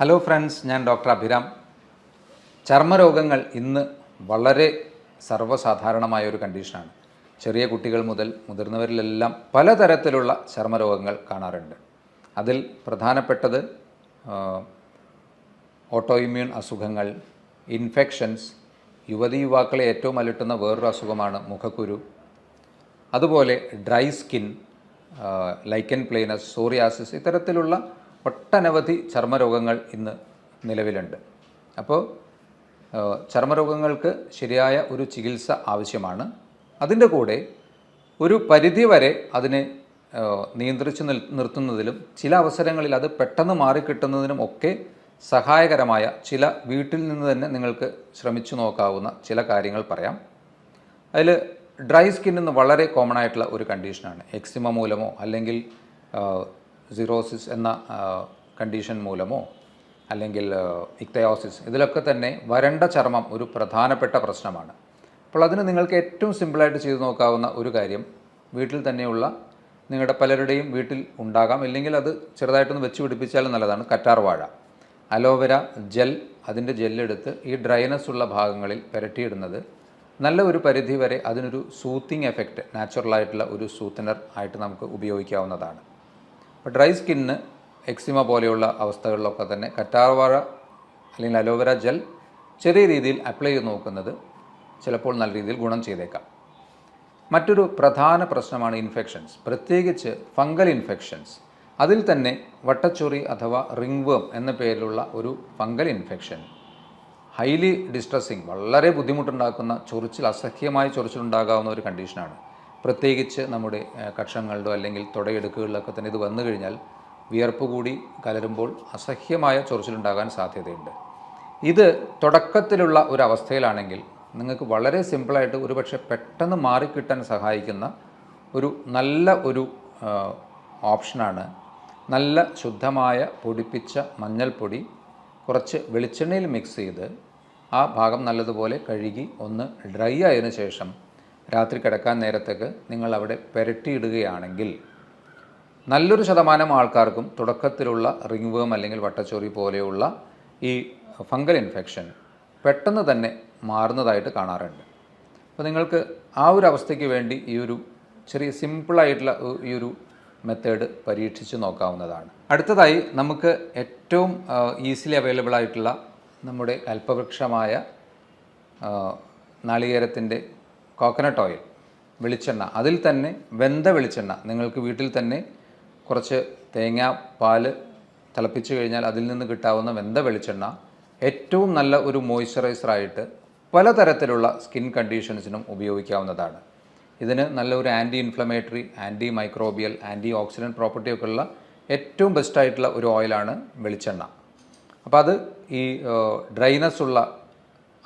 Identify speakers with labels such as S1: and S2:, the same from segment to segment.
S1: Hello friends, ഞാൻ doctor Abhiram. ചർമ്മരോഗങ്ങൾ ഇന്ന് വളരെ സർവ്വസാധാരണമായ ഒരു കണ്ടീഷനാണ്. ചെറിയ കുട്ടികൾ മുതൽ മുതിർന്നവരിലെല്ലാം പലതരത്തിലുള്ള ചർമ്മരോഗങ്ങൾ കാണാറുണ്ട്. അതിൽ പ്രധാനപ്പെട്ടത് ഓട്ടോ ഇമ്മ്യൂൺ അസുഖങ്ങൾ, ഇൻഫെക്ഷൻസ്, യുവതീ-യുവാക്കളെ ഏറ്റവും അലട്ടുന്ന വേറൊരു അസുഖമാണ് മുഖക്കുരു. അതുപോലെ ഡ്രൈ സ്കിൻ, ലൈക്കൻ പ്ലേനസ്, സോറിയാസിസ്, ഇത്തരത്തിലുള്ള ഒട്ടനവധി ചർമ്മരോഗങ്ങൾ ഇന്ന് നിലവിലുണ്ട്. അപ്പോൾ ചർമ്മരോഗങ്ങൾക്ക് ശരിയായ ഒരു ചികിത്സ ആവശ്യമാണ്. അതിൻ്റെ കൂടെ ഒരു പരിധിവരെ അതിനെ നിയന്ത്രിച്ച് നിർത്തുന്നതിലും ചില അവസരങ്ങളിൽ അത് പെട്ടെന്ന് മാറിക്കിട്ടുന്നതിനും ഒക്കെ സഹായകരമായ ചില വീട്ടിൽ നിന്ന് തന്നെ നിങ്ങൾക്ക് ശ്രമിച്ചു നോക്കാവുന്ന ചില കാര്യങ്ങൾ പറയാം. അതിൽ ഡ്രൈ സ്കിൻ എന്ന് വളരെ കോമൺ ആയിട്ടുള്ള ഒരു കണ്ടീഷനാണ്. എക്സിമ മൂലമോ അല്ലെങ്കിൽ സിറോസിസ് എന്ന കണ്ടീഷൻ മൂലമോ അല്ലെങ്കിൽ ഇക്തയോസിസ്, ഇതിലൊക്കെ തന്നെ വരണ്ട ചർമ്മം ഒരു പ്രധാനപ്പെട്ട പ്രശ്നമാണ്. അപ്പോൾ അതിന് നിങ്ങൾക്ക് ഏറ്റവും സിമ്പിളായിട്ട് ചെയ്തു നോക്കാവുന്ന ഒരു കാര്യം, വീട്ടിൽ തന്നെയുള്ള നിങ്ങളുടെ പലരുടെയും വീട്ടിൽ ഉണ്ടാകാം, അല്ലെങ്കിൽ അത് ചെറുതായിട്ടൊന്ന് വെച്ച് പിടിപ്പിച്ചാലും നല്ലതാണ്, കറ്റാർവാഴ, അലോവേര ജെൽ, അതിൻ്റെ ജെല്ലെടുത്ത് ഈ ഡ്രൈനസ് ഉള്ള ഭാഗങ്ങളിൽ പുരട്ടിയിടുന്നത് നല്ല ഒരു പരിധി വരെ അതിനൊരു സൂത്തിങ് എഫക്റ്റ്, നാച്ചുറലായിട്ടുള്ള ഒരു സൂത്തനർ ആയിട്ട് നമുക്ക് ഉപയോഗിക്കാവുന്നതാണ്. അപ്പോൾ ഡ്രൈ സ്കിന്നിന്, എക്സിമ പോലെയുള്ള അവസ്ഥകളിലൊക്കെ തന്നെ കറ്റാർവാഴ അല്ലെങ്കിൽ അലോവേര ജെൽ ചെറിയ രീതിയിൽ അപ്ലൈ ചെയ്ത് നോക്കുന്നത് ചിലപ്പോൾ നല്ല രീതിയിൽ ഗുണം ചെയ്തേക്കാം. മറ്റൊരു പ്രധാന പ്രശ്നമാണ് ഇൻഫെക്ഷൻസ്, പ്രത്യേകിച്ച് ഫംഗൽ ഇൻഫെക്ഷൻസ്. അതിൽ തന്നെ വട്ടച്ചൊറി അഥവാ റിംഗ്വേം എന്ന പേരിലുള്ള ഒരു ഫംഗൽ ഇൻഫെക്ഷൻ ഹൈലി ഡിസ്ട്രസ്സിങ്, വളരെ ബുദ്ധിമുട്ടുണ്ടാക്കുന്ന ചൊറിച്ചിൽ, അസഹ്യമായ ചൊറിച്ചിലുണ്ടാകാവുന്ന ഒരു കണ്ടീഷനാണ്. പ്രത്യേകിച്ച് നമ്മുടെ കക്ഷങ്ങളിലോ അല്ലെങ്കിൽ തുടയെടുക്കുകളിലൊക്കെ തന്നെ ഇത് വന്നു കഴിഞ്ഞാൽ വിയർപ്പ് കൂടി കലരുമ്പോൾ അസഹ്യമായ ചൊറിച്ചിലുണ്ടാകാൻ സാധ്യതയുണ്ട്. ഇത് തുടക്കത്തിലുള്ള ഒരു അവസ്ഥയിലാണെങ്കിൽ നിങ്ങൾക്ക് വളരെ സിമ്പിളായിട്ട് ഒരുപക്ഷെ പെട്ടെന്ന് മാറിക്കിട്ടാൻ സഹായിക്കുന്ന ഒരു നല്ല ഒരു ഓപ്ഷനാണ് നല്ല ശുദ്ധമായ പൊടിപ്പിച്ച മഞ്ഞൾപ്പൊടി കുറച്ച് വെളിച്ചെണ്ണയിൽ മിക്സ് ചെയ്ത് ആ ഭാഗം നല്ലതുപോലെ കഴുകി ഒന്ന് ഡ്രൈ ആയതിനു ശേഷം രാത്രി കിടക്കാൻ നേരത്തേക്ക് നിങ്ങൾ അവിടെ പുരട്ടിയിടുകയാണെങ്കിൽ നല്ലൊരു ശതമാനം ആൾക്കാർക്കും തുടക്കത്തിലുള്ള റിംഗ്വേം അല്ലെങ്കിൽ വട്ടച്ചൊറി പോലെയുള്ള ഈ ഫംഗൽ ഇൻഫെക്ഷൻ പെട്ടെന്ന് തന്നെ മാറുന്നതായിട്ട് കാണാറുണ്ട്. അപ്പോൾ നിങ്ങൾക്ക് ആ ഒരു അവസ്ഥയ്ക്ക് വേണ്ടി ഈ ഒരു ചെറിയ സിമ്പിളായിട്ടുള്ള ഈ ഒരു മെത്തേഡ് പരീക്ഷിച്ച് നോക്കാവുന്നതാണ്. അടുത്തതായി നമുക്ക് ഏറ്റവും ഈസിലി അവൈലബിൾ ആയിട്ടുള്ള നമ്മുടെ കൽപ്പവൃക്ഷമായ നാളികേരത്തിൻ്റെ കോക്കനട്ട് ഓയിൽ, വെളിച്ചെണ്ണ, അതിൽ തന്നെ വെന്ത വെളിച്ചെണ്ണ, നിങ്ങൾക്ക് വീട്ടിൽ തന്നെ കുറച്ച് തേങ്ങാപ്പാല് തിളപ്പിച്ച് കഴിഞ്ഞാൽ അതിൽ നിന്ന് കിട്ടാവുന്ന വെന്ത വെളിച്ചെണ്ണ ഏറ്റവും നല്ല ഒരു മോയ്സ്ചറൈസറായിട്ട് പലതരത്തിലുള്ള സ്കിൻ കണ്ടീഷൻസിനും ഉപയോഗിക്കാവുന്നതാണ്. ഇതിന് നല്ലൊരു anti inflammatory, anti microbial, anti oxidant പ്രോപ്പർട്ടിയൊക്കെ ഉള്ള ഏറ്റവും ബെസ്റ്റായിട്ടുള്ള ഒരു ഓയിലാണ് വെളിച്ചെണ്ണ. അപ്പോൾ അത് ഈ ഡ്രൈനസ് ഉള്ള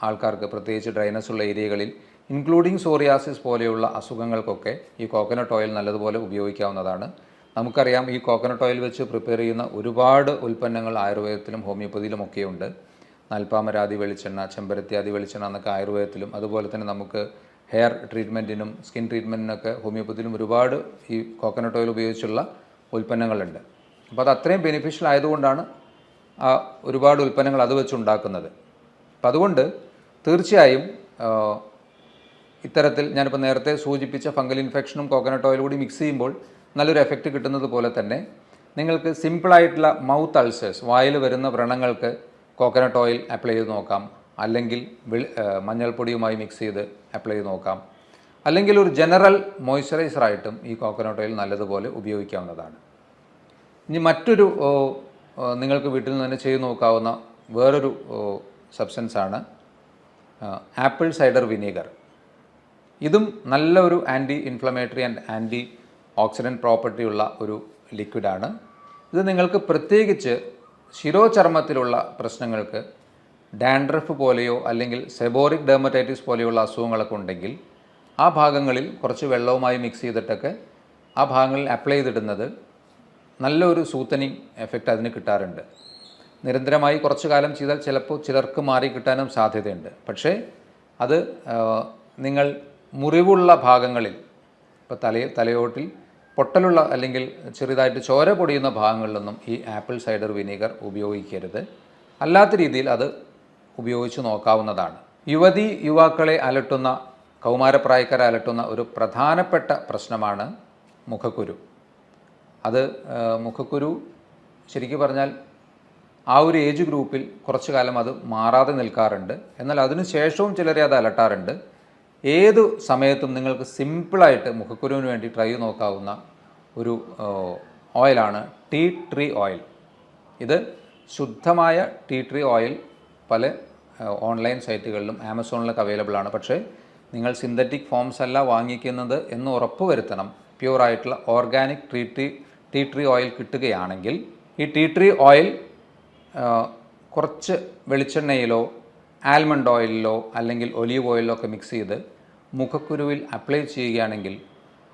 S1: ആൾക്കാർക്ക്, പ്രത്യേകിച്ച് ഡ്രൈനസ് ഉള്ള ഏരിയകളിൽ ഇൻക്ലൂഡിങ് സോറിയാസിസ് പോലെയുള്ള അസുഖങ്ങൾക്കൊക്കെ ഈ കോക്കനട്ട് ഓയിൽ നല്ലതുപോലെ ഉപയോഗിക്കാവുന്നതാണ്. നമുക്കറിയാം, ഈ കോക്കനട്ട് ഓയിൽ വെച്ച് പ്രിപ്പയർ ചെയ്യുന്ന ഒരുപാട് ഉൽപ്പന്നങ്ങൾ ആയുർവേദത്തിലും ഹോമിയോപ്പതിയിലും ഒക്കെയുണ്ട്. നാൽപ്പാമരാതി വെളിച്ചെണ്ണ, ചെമ്പരത്തിയാതി വെളിച്ചെണ്ണ എന്നൊക്കെ ആയുർവേദത്തിലും, അതുപോലെ തന്നെ നമുക്ക് ഹെയർ ട്രീറ്റ്മെൻറ്റിനും സ്കിൻ ട്രീറ്റ്മെൻറ്റിനൊക്കെ ഹോമിയോപ്പതിയിലും ഒരുപാട് ഈ കോക്കനട്ട് ഓയിൽ ഉപയോഗിച്ചുള്ള ഉൽപ്പന്നങ്ങളുണ്ട്. അപ്പോൾ അത് അത്രയും ബെനിഫിഷ്യൽ ആയതുകൊണ്ടാണ് ഒരുപാട് ഉൽപ്പന്നങ്ങൾ അത് വെച്ചുണ്ടാക്കുന്നത്. അപ്പം അതുകൊണ്ട് തീർച്ചയായും ഇത്തരത്തിൽ ഞാനിപ്പോൾ നേരത്തെ സൂചിപ്പിച്ച ഫംഗൽ ഇൻഫെക്ഷനും കോക്കനട്ട് ഓയിൽ കൂടി മിക്സ് ചെയ്യുമ്പോൾ നല്ലൊരു എഫക്റ്റ് കിട്ടുന്നത് പോലെ തന്നെ നിങ്ങൾക്ക് സിമ്പിളായിട്ടുള്ള മൗത്ത് അൾസേഴ്സ്, വായിൽ വരുന്ന വ്രണങ്ങൾക്ക് കോക്കനട്ട് ഓയിൽ അപ്ലൈ ചെയ്ത് നോക്കാം, അല്ലെങ്കിൽ മഞ്ഞൾപ്പൊടിയുമായി മിക്സ് ചെയ്ത് അപ്ലൈ ചെയ്ത് നോക്കാം, അല്ലെങ്കിൽ ഒരു ജനറൽ മോയ്സ്ചറൈസറായിട്ടും ഈ കോക്കനട്ട് ഓയിൽ നല്ലതുപോലെ ഉപയോഗിക്കാവുന്നതാണ്. ഇനി മറ്റൊരു നിങ്ങൾക്ക് വീട്ടിൽ നിന്ന് തന്നെ ചെയ്ത് നോക്കാവുന്ന വേറൊരു സബ്സ്റ്റൻസാണ് ആപ്പിൾ സൈഡർ വിനീഗർ. ഇതും നല്ലൊരു anti inflammatory and anti oxidant property ഉള്ള ഒരു ലിക്വിഡാണ്. ഇത് നിങ്ങൾക്ക് പ്രത്യേകിച്ച് ശിരോചർമ്മത്തിലുള്ള പ്രശ്നങ്ങൾക്ക്, ഡാൻഡ്രഫ് പോലെയോ അല്ലെങ്കിൽ സെബോറിക് ഡെർമറ്റൈറ്റിസ് പോലെയുള്ള അസുഖങ്ങളൊക്കെ ഉണ്ടെങ്കിൽ ആ ഭാഗങ്ങളിൽ കുറച്ച് വെള്ളവുമായി മിക്സ് ചെയ്തിട്ടൊക്കെ ആ ഭാഗങ്ങളിൽ അപ്ലൈ ചെയ്തിടുന്നത് നല്ലൊരു സൂത്തനിങ് എഫക്റ്റ് അതിന് കിട്ടാറുണ്ട്. നിരന്തരമായി കുറച്ച് കാലം ചെയ്താൽ ചിലപ്പോൾ ചിലർക്ക് മാറി കിട്ടാനും സാധ്യതയുണ്ട്. പക്ഷേ അത് നിങ്ങൾ മുറിവുള്ള ഭാഗങ്ങളിൽ, ഇപ്പോൾ തലയോട്ടിൽ പൊട്ടലുള്ള അല്ലെങ്കിൽ ചെറുതായിട്ട് ചോര പൊടിയുന്ന ഭാഗങ്ങളിലൊന്നും ഈ ആപ്പിൾ സൈഡർ വിനീഗർ ഉപയോഗിക്കരുത്. അല്ലാത്ത രീതിയിൽ അത് ഉപയോഗിച്ച് നോക്കാവുന്നതാണ്. യുവാക്കളെ അലട്ടുന്ന, കൗമാരപ്രായക്കാരെ അലട്ടുന്ന ഒരു പ്രധാനപ്പെട്ട പ്രശ്നമാണ് മുഖക്കുരു. അത് മുഖക്കുരു ശരിക്കും പറഞ്ഞാൽ ആ ഒരു ഏജ് ഗ്രൂപ്പിൽ കുറച്ചു കാലം അത് മാറാതെ നിൽക്കാറുണ്ട്. എന്നാൽ അതിനുശേഷവും ചിലരെ അത് അലട്ടാറുണ്ട്. ഏത് സമയത്തും നിങ്ങൾക്ക് സിമ്പിളായിട്ട് മുഖക്കുരുവിന് വേണ്ടി ട്രൈ ചെയ്ത് നോക്കാവുന്ന ഒരു ഓയിലാണ് ടീ ട്രീ ഓയിൽ. ഇത് ശുദ്ധമായ ടീ ട്രീ ഓയിൽ പല ഓൺലൈൻ സൈറ്റുകളിലും ആമസോണിലൊക്കെ അവൈലബിൾ ആണ്. പക്ഷേ നിങ്ങൾ സിന്തറ്റിക് ഫോംസ് അല്ല വാങ്ങിക്കുന്നത് എന്ന് ഉറപ്പ് വരുത്തണം. പ്യുവറായിട്ടുള്ള ഓർഗാനിക് ടീ ട്രീ ഓയിൽ കിട്ടുകയാണെങ്കിൽ ഈ ടീ ട്രീ ഓയിൽ കുറച്ച് വെളിച്ചെണ്ണയിലോ ആൽമണ്ട് ഓയിലിലോ അല്ലെങ്കിൽ ഒലീവ് ഓയിലിലോ ഒക്കെ മിക്സ് ചെയ്ത് മുഖക്കുരുവിൽ അപ്ലൈ ചെയ്യുകയാണെങ്കിൽ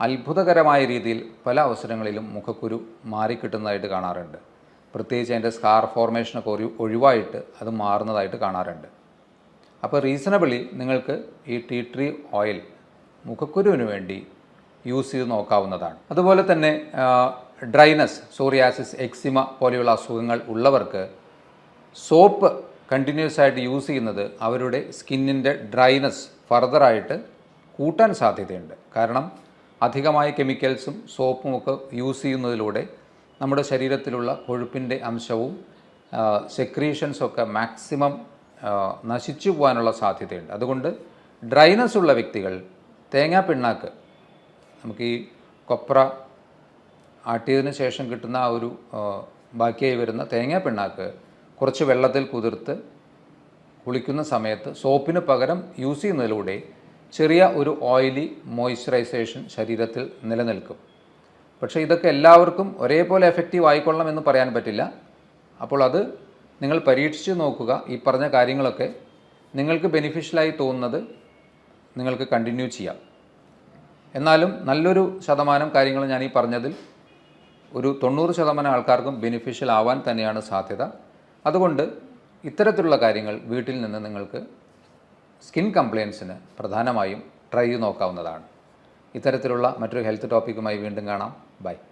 S1: അത്ഭുതകരമായ രീതിയിൽ പല അവസരങ്ങളിലും മുഖക്കുരു മാറിക്കിട്ടുന്നതായിട്ട് കാണാറുണ്ട്. പ്രത്യേകിച്ച് അതിൻ്റെ സ്കാർ ഫോർമേഷനൊക്കെ ഒഴിവായിട്ട് അത് മാറുന്നതായിട്ട് കാണാറുണ്ട്. അപ്പോൾ റീസണബിളി നിങ്ങൾക്ക് ഈ ടീ ട്രീ ഓയിൽ മുഖക്കുരുവിന് വേണ്ടി യൂസ് ചെയ്ത് നോക്കാവുന്നതാണ്. അതുപോലെ തന്നെ ഡ്രൈനസ്, സോറിയാസിസ്, എക്സിമ പോലെയുള്ള അസുഖങ്ങൾ ഉള്ളവർക്ക് സോപ്പ് കണ്ടിന്യൂസ് ആയിട്ട് യൂസ് ചെയ്യുന്നത് അവരുടെ സ്കിന്നിൻ്റെ ഡ്രൈനസ് ഫർദറായിട്ട് കൂട്ടാൻ സാധ്യതയുണ്ട്. കാരണം അധികമായ കെമിക്കൽസും സോപ്പും ഒക്കെ യൂസ് ചെയ്യുന്നതിലൂടെ നമ്മുടെ ശരീരത്തിലുള്ള കൊഴുപ്പിൻ്റെ അംശവും സെക്രീഷൻസൊക്കെ മാക്സിമം നശിച്ചു പോകാനുള്ള സാധ്യതയുണ്ട്. അതുകൊണ്ട് ഡ്രൈനസ് ഉള്ള വ്യക്തികൾ തേങ്ങാ പിണ്ണാക്ക്, നമുക്ക് ഈ കൊപ്ര ആട്ടിയതിന് ശേഷം കിട്ടുന്ന ആ ഒരു ബാക്കിയായി വരുന്ന തേങ്ങാ പിണ്ണാക്ക് കുറച്ച് വെള്ളത്തിൽ കുതിർത്ത് കുളിക്കുന്ന സമയത്ത് സോപ്പിന് പകരം യൂസ് ചെയ്യുന്നതിലൂടെ ചെറിയ ഒരു ഓയിലി മോയ്സ്ചറൈസേഷൻ ശരീരത്തിൽ നിലനിൽക്കും. പക്ഷേ ഇതൊക്കെ എല്ലാവർക്കും ഒരേപോലെ എഫക്റ്റീവ് ആയിക്കൊള്ളണമെന്ന് പറയാൻ പറ്റില്ല. അപ്പോൾ അത് നിങ്ങൾ പരീക്ഷിച്ച് നോക്കുക. ഈ പറഞ്ഞ കാര്യങ്ങളൊക്കെ നിങ്ങൾക്ക് ബെനിഫിഷ്യലായി തോന്നുന്നത് നിങ്ങൾക്ക് കണ്ടിന്യൂ ചെയ്യാം. എന്നാലും നല്ലൊരു ശതമാനം കാര്യങ്ങൾ ഞാൻ ഈ പറഞ്ഞതിൽ ഒരു 90% ആൾക്കാർക്കും ബെനിഫിഷ്യൽ ആവാൻ തന്നെയാണ് സാധ്യത. അതുകൊണ്ട് ഇത്തരത്തിലുള്ള കാര്യങ്ങൾ വീട്ടിൽ നിന്ന് നിങ്ങൾക്ക് സ്കിൻ കംപ്ലയിൻസിന് പ്രധാനമായും ട്രൈ ചെയ്ത് നോക്കാവുന്നതാണ്. ഇത്തരത്തിലുള്ള മറ്റൊരു ഹെൽത്ത് ടോപ്പിക്കുമായി വീണ്ടും കാണാം. ബൈ.